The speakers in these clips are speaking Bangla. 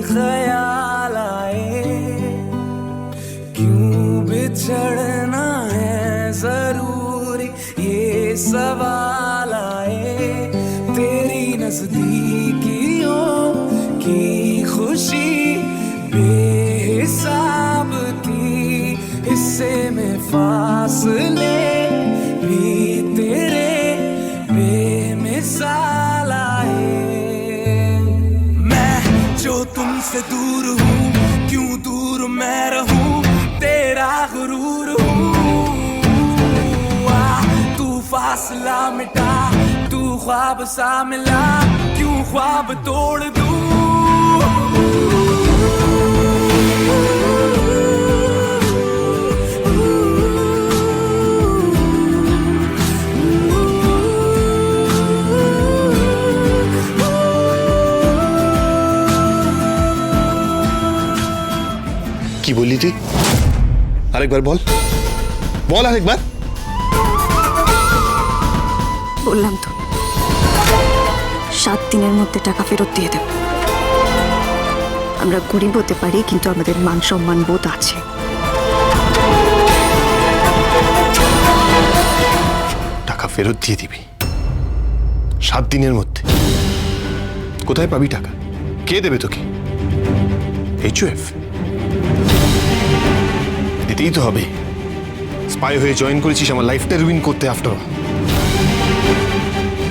ख्याल आए, क्यों बिछड़ना है जरूरी, ये सवाल आए। तेरी नजदीकियों की खुशी बेहिसाब थी, हिस्से में फासले भी तेरे बेमिसाल आए। मैं जो तुमसे दूर हूँ, क्यों दूर मैं रहूँ, तेरा गुरूर हूँ। तू फासला मिटा, तू ख्वाब सा मिला, क्यों ख्वाब तोड़ दूँ। কি বললি তুই? আরেকবার বল, বল আরেকবার। বললাম তো 7 দিনের মধ্যে টাকা ফেরত দিয়ে দেব। আমরা গরিব হতে পারি, কিন্তু আমাদের মান সম্মান বোধ আছে। টাকা ফেরত দিয়ে দিবি 7 দিনের মধ্যে? কোথায় পাবি টাকা? কে দেবে তোকে? HOF? দিতেই তো হবে। স্পাই হয়ে জয়েন করেছিস আমার লাইফটা রুইন করতে। আফটার অল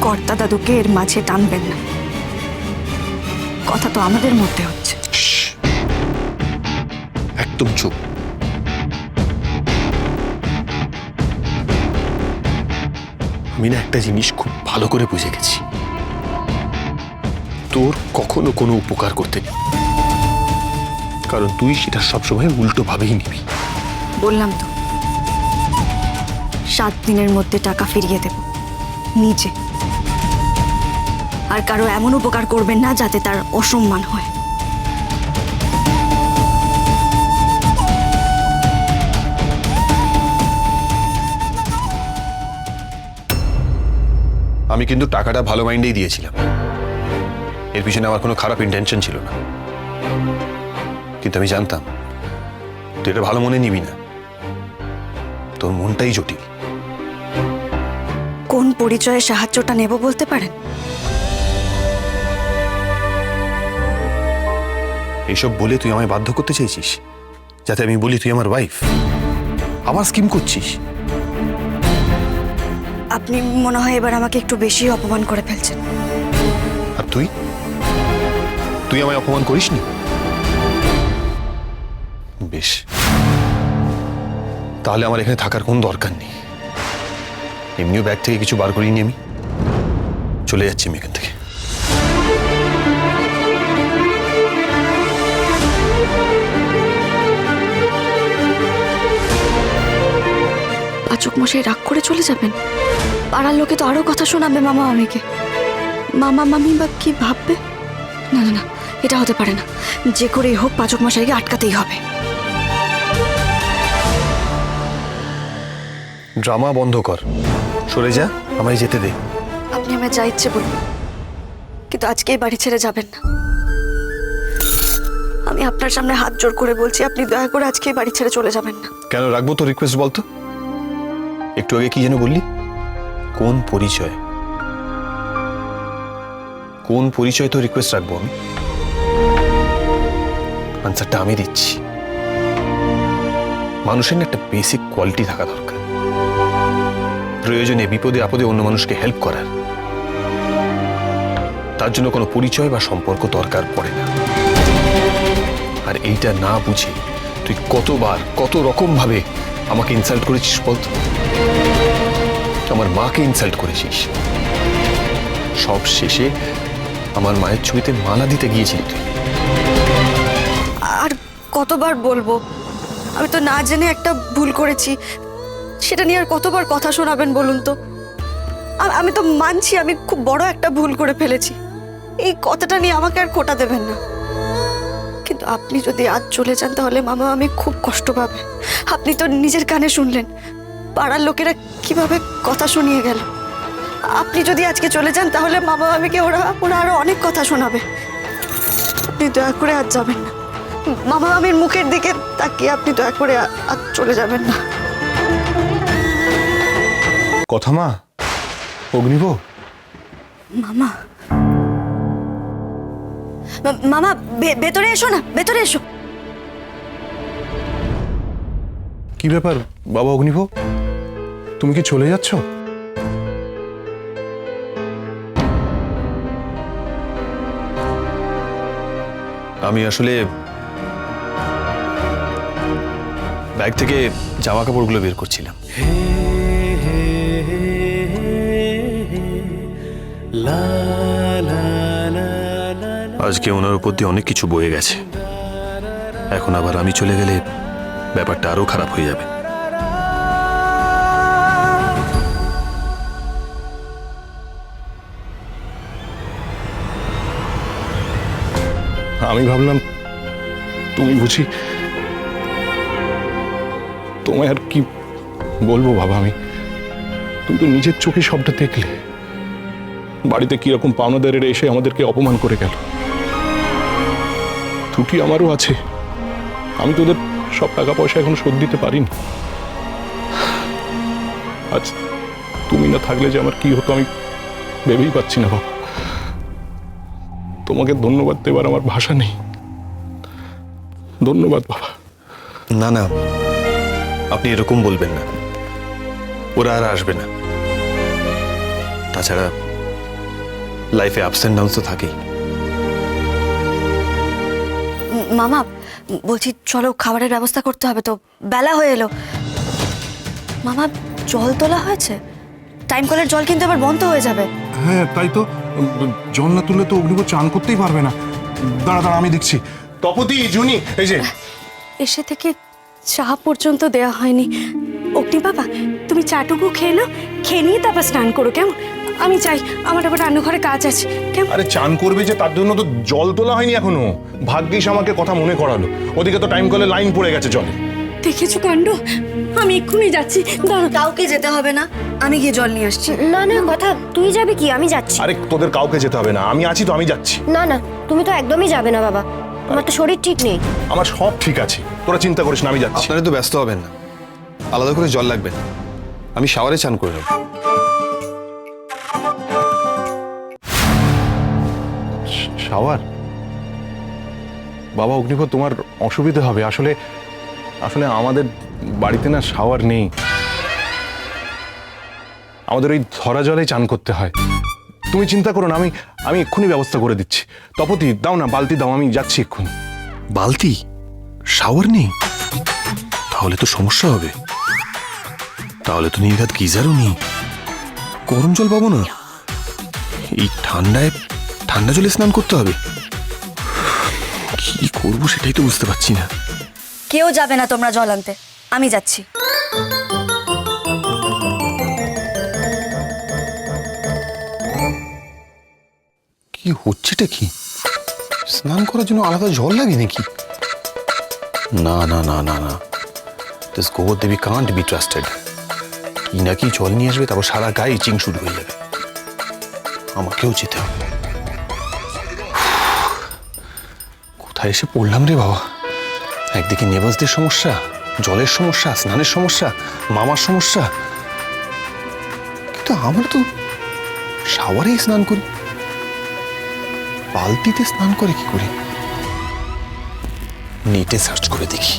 কর্তা দাদুকে এর মাঝে টানবেন না, কথা তো আমাদের মধ্যে হচ্ছে। একদম চুপ। আমি না একটা জিনিস খুব ভালো করে বুঝে গেছি, তোর কখনো কোনো উপকার করতে নেই, কারণ তুই সেটা সবসময় উল্টো ভাবেই নিবি। বললাম তো 7 দিনের মধ্যে টাকা ফিরিয়ে দেব নিজে। আর কারো এমন উপকার করবেন না যাতে তার অসম্মান হয়। আমি কিন্তু টাকাটা ভালো মাইন্ডেই দিয়েছিলাম, এর পিছনে আমার কোনো খারাপ ইন্টেনশন ছিল না। কিন্তু আমি জানতাম তুই এটা ভালো মনে নিবি না, তোর মনটাই জটিল। কোন পরিচয়ে সাহায্যটা নেব বলতে পারেন? এইসব বলে তুই আমায় বাধ্য করতে চাইছিস যাতে আমি বলি তুই আমার ওয়াইফ? আবার স্কিম করছিস? আপনি মনে হয় এবার আমাকে একটু বেশি অপমান করে ফেলছেন। আর তুই তুই আমায় অপমান করিসনি? বেশ, তাহলে আমার এখানে থাকার কোনো দরকার নেই। এমনিও ব্যাগ থেকে কিছু বার করিনি, আমি চলে যাচ্ছি আমি এখান থেকে। পাচক মশাই রাগ করে চলে যাবেন? পাড়ার লোকে তো আরো কথা শোনাবে মামা মামিকে। মামা মামি বা কি ভাববে? না না না, এটা হতে পারে না। যে করেই হোক পাচক মশাইকে আটকাতেই হবে। ড্রামা বন্ধ কর, সরে যা, আমায় যেতে দে। আপনি আমায় যা ইচ্ছে বলুন, কিন্তু আজকে এই বাড়ি ছেড়ে যাবেন না। আমি আপনার সামনে হাত জোড় করে বলছি, আপনি দয়া করে আজকে এই বাড়ি ছেড়ে চলে যাবেন না। কেন রাখবো তো রিকোয়েস্ট বলতো? একটু আগে কি যেন বললি? কোন পরিচয়? কোন পরিচয় তো রিকোয়েস্ট রাখবো আমি? আনসারটা আমি দিচ্ছি। মানুষের না একটা বেসিক কোয়ালিটি থাকা দরকার, প্রয়োজনে বিপদে আপদে অন্য মানুষকে হেল্প করার। তার জন্য কোনো পরিচয় বা সম্পর্ক দরকার পড়ে না। আর এইটা না বুঝে তুই কতবার কত রকম ভাবে আমাকে ইনসাল্ট করেছিস বলতো? আমার মাকে ইনসাল্ট করেছিস, সব শেষে আমার মায়ের ছবিতে মালা দিতে গিয়েছিলি তুই। আর কতবার বলবো, আমি তো না জেনে একটা ভুল করেছি, সেটা নিয়ে আর কতবার কথা শোনাবেন বলুন তো? আমি তো মানছি আমি খুব বড় একটা ভুল করে ফেলেছি, এই কথাটা নিয়ে আমাকে আর খোটা দেবেন না। কিন্তু আপনি যদি আজ চলে যান তাহলে মামা আমি খুব কষ্ট পাবে। আপনি তো নিজের কানে শুনলেন পাড়ার লোকেরা কিভাবে কথা শুনিয়ে গেল। আপনি যদি আজকে চলে যান তাহলে মামা মামিকে ওরা আরো অনেক কথা শোনাবে। আপনি দয়া করে আর যাবেন না। মামা মামির মুখের দিকে তাকিয়ে আপনি দয়া করে আর চলে যাবেন না। কথা মা, অগ্নিব, মামা মামা ভেতরে এসো না, ভেতরে এসো। কি ব্যাপার বাবা অগ্নিব, তুমি কি চলে যাচ্ছ? আমি আসলে ব্যাগ থেকে জামা কাপড়গুলো বের করছিলাম। আজকে ওনার উপর দিয়ে অনেক কিছু বয়ে গেছে, এখন আবার আমি চলে গেলে ব্যাপারটা আরো খারাপ হয়ে যাবে। আমি ভাবলাম তুমি বুঝি, তোমায় আর কি বলবো বাবা, আমি তুমি তো নিজের চোখে সবটা দেখলে, বাড়িতে কিরকম পাওনাদারের এসে আমাদেরকে অপমান করে গেল। ত্রুটি আমারও আছে, আমি তোদের সব টাকা পয়সা এখন শোধ দিতে পারিনি। আজ তুমি না থাকলে যে আমার কি হতো আমি ভেবেই পাচ্ছি না বাবা। তোমাকে ধন্যবাদ দেবার আমার ভাষা নেই। ধন্যবাদ বাবা। না না, আপনি এরকম বলবেন না, ওরা আর আসবে না। তাছাড়া লাইফে আপস অ্যান্ড ডাউনস তো থাকেই। মামা বলছি চলো, খাবারের ব্যবস্থা করতে হবে তো, বেলা হয়ে এলো। মামা জল তোলা হয়েছে, টাইম কলের জল কিন্তু আবার বন্ধ হয়ে যাবে। হ্যাঁ তাই তো, জল না তুললে তো অগ্নিব চান করতেই পারবে না। দাঁড়া দাঁড়া, আমি দেখছি। তপতি, জুনি, এই যে এসে থেকে চা পর্যন্ত দেওয়া হয়নি। অগ্নি বাবা, তুমি চাটুকু খেয়ে নাও, খেয়ে নিয়ে তারপর স্নান করো, কেমন? আমি চাই, আমার আবার রান্নাঘরে কাজ আছে, কেমন? আরে চান করবে যে, তার জন্য তো জল তোলা হয়নি এখনো। ভাগ্যিস আমাকে কথা মনে করালো, ওদিকে তো টাইম কলে লাইন পড়ে গেছে জলে। দেখেছো কাণ্ড, আমি এক্ষুনি যাচ্ছি। দাঁড়া, কাউকে যেতে হবে না, আমি গিয়ে জল নিয়ে আসছি। না না কথা, তুই যাবে কি? আমি যাচ্ছি। আরে তোদের কাউকে যেতে হবে না, আমি আছি তো, আমি যাচ্ছি। না না, তুমি তো একদমই যাবে না বাবা, আমার তো শরীর ঠিক নেই। আমার সব ঠিক আছে, তোরা চিন্তা করিস না, আমি যাচ্ছি। আপনারা তো ব্যস্ত হবেন না, আলাদা করে জল লাগবে না, আমি শাওয়ারে চান করে নেব। শাওয়ার? বাবা অগ্নিভ, তোমার অসুবিধা হবে। আসলে আসলে আমাদের বাড়িতে না শাওয়ার নেই, আমাদের ওই ধরা জলে চান করতে হয়। তুমি চিন্তা করো না, আমি এক্ষুনি ব্যবস্থা করে দিচ্ছি। তপতি, দাও না বালতি দাও, আমি যাচ্ছি এক্ষুনি। বালতি? শাওয়ার নেই? তাহলে তো সমস্যা হবে। তাহলে তো নির্ঘাত গিজারও নেই, গরম জল পাবো না। এই ঠান্ডায় ঠান্ডা জলে স্নান করতে হবে। কি করবো সেটাই তো বুঝতে পারছি না। কেউ যাবে না তোমরা জল আনতে, আমি যাচ্ছি। কি হচ্ছেটা কি? স্নান করার জন্য আলাদা জল লাগে নাকি? না না না না না, দিস গোবর দেবী কান্ট বি ট্রাস্টেড। কি নাকি জল নিয়ে আসবে, তারপর সারা গায়ে ইচিং শুরু হয়ে যাবে। আমাকেও যেতে হবে। কোথায় এসে পড়লাম রে বাবা! একদিকে নেবাসদের সমস্যা, জলের সমস্যা, স্নানের সমস্যা, মামার সমস্যা, কিন্তু আমার তো শাওয়ারেই স্নান করি, বালতিতে স্নান করে কি করে? নেটে সার্চ করে দেখি।